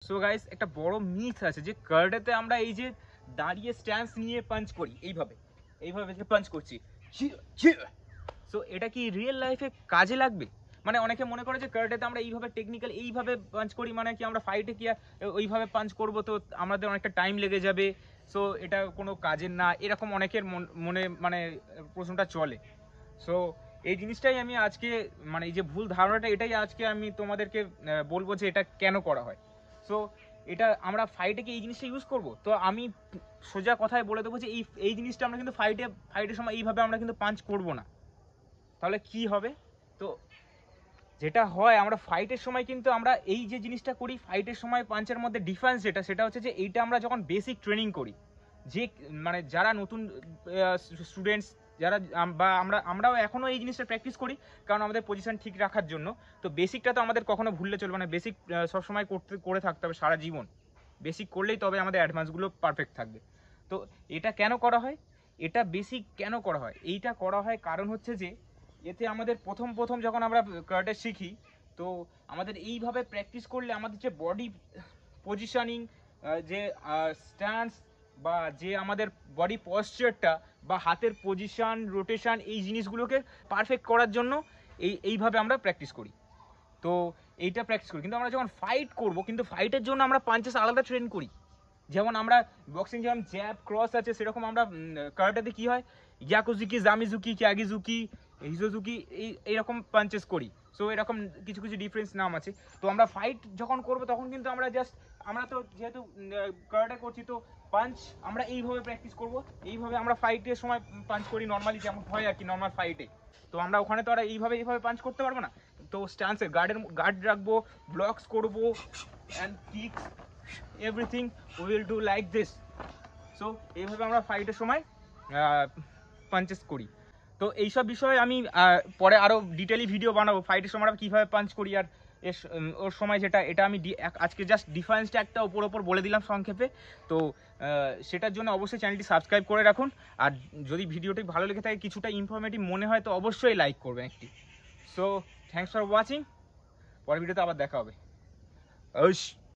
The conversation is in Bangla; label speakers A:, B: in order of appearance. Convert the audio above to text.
A: সো গাইস, একটা বড় মিথ আছে যে কারাটেতে আমরা এই যে দাঁড়িয়ে স্ট্যান্স নিয়ে পাঞ্চ করি, এইভাবে এইভাবে যে পাঞ্চ করছি, সো এটা কি রিয়েল লাইফে কাজে লাগবে? মানে অনেকে মনে করে যে কারাটেতে আমরা এইভাবে টেকনিক্যাল এইভাবে পাঞ্চ করি, মানে কি আমরা ফাইটে কি ওইভাবে পাঞ্চ করব, তো আমাদের অনেকটা টাইম লেগে যাবে, সো এটা কোনো কাজের না, এরকম অনেকের মনে মানে প্রশ্নটা চলে। সো এই জিনিসটাই আমি আজকে, মানে এই যে ভুল ধারণাটা, এটাই আজকে আমি তোমাদেরকে বলবো যে এটা কেন করা হয়। সো এটা আমরা ফাইটে কি এই জিনিসটা ইউজ করব? তো আমি সোজা কথায় বলে দেবো যে এই জিনিসটা আমরা কিন্তু ফাইটের সময় এইভাবে আমরা কিন্তু পাঞ্চ করব না। তাহলে কি হবে? তো যেটা হয়, আমরা ফাইটের সময় কিন্তু আমরা এই যে জিনিসটা করি, ফাইটের সময় পাঞ্চের মধ্যে ডিফারেন্স সেটা হচ্ছে যে এইটা আমরা যখন বেসিক ট্রেনিং করি, যে মানে যারা নতুন স্টুডেন্টস, যারা বা আমরাও এখনও এই জিনিসটা প্র্যাকটিস করি, কারণ আমাদের পজিশন ঠিক রাখার জন্য। তো বেসিকটা তো আমাদের কখনো ভুললে চলবে না, বেসিক সবসময় করে থাকতে হবে সারা জীবন। বেসিক করলেই তবে আমাদের অ্যাডভান্সগুলো পারফেক্ট থাকবে। তো এটা কেন করা হয়? এটা বেসিক কেন করা হয়? এইটা করা হয় কারণ হচ্ছে যে এতে আমাদের প্রথম যখন আমরা কারাটে শিখি, তো আমাদের এইভাবে প্র্যাকটিস করলে আমাদের যে বডি পজিশনিং, যে স্ট্যান্স, বা যে আমাদের বডি পশ্চারটা বা হাতের পজিশন, রোটেশন, এই জিনিসগুলোকে পারফেক্ট করার জন্য এইভাবে আমরা প্র্যাকটিস করি। তো এইটা প্র্যাকটিস করি, কিন্তু আমরা যখন ফাইট করব, কিন্তু ফাইটের জন্য আমরা পাঞ্চেস আলাদা ট্রেন করি। যেমন আমরা বক্সিং যেমন জ্যাব ক্রস আছে, সেরকম আমরা কারাটেতে কি হয়, ইয়াকুজুকি, জামিজুকি, ক্যাগিজুকি, হিজোজুকি, এইরকম পাঞ্চেস করি। সো এরকম কিছু কিছু ডিফারেন্স নাম আছে। তো আমরা ফাইট যখন করব তখন কিন্তু আমরা তো যেহেতু কারাটে করছি, তো পাঞ্চ আমরা এইভাবে প্র্যাকটিস করব, এইভাবে আমরা ফাইটের সময় পাঞ্চ করি নর্মালি যেমন হয় আর কি, নর্মাল ফাইটে। তো আমরা ওখানে তো আর এইভাবে পাঞ্চ করতে পারবো না। তো স্ট্যান্সে গার্ড রাখবো, ব্লকস করবো, and kicks, everything will do like this. So এইভাবে আমরা ফাইটের সময় পাঞ্চেস করি। তো এইসব বিষয়ে আমি পরে আরও ডিটেলি ভিডিও বানাবো, ফাইটের সময় আমরা কীভাবে পাঞ্চ করি আর ওর সময় যেটা, এটা আমি আজকে জাস্ট ডিফারেন্সটা একটা ওপর বলে দিলাম সংক্ষেপে। তো সেটার জন্য অবশ্যই চ্যানেলটি সাবস্ক্রাইব করে রাখুন। আর যদি ভিডিওটি ভালো লেগে থাকে, কিছুটা ইনফরমেটিভ মনে হয়, তো অবশ্যই লাইক করবেন একটি। So thanks for watching. পরের ভিডিওতে আবার দেখা হবে।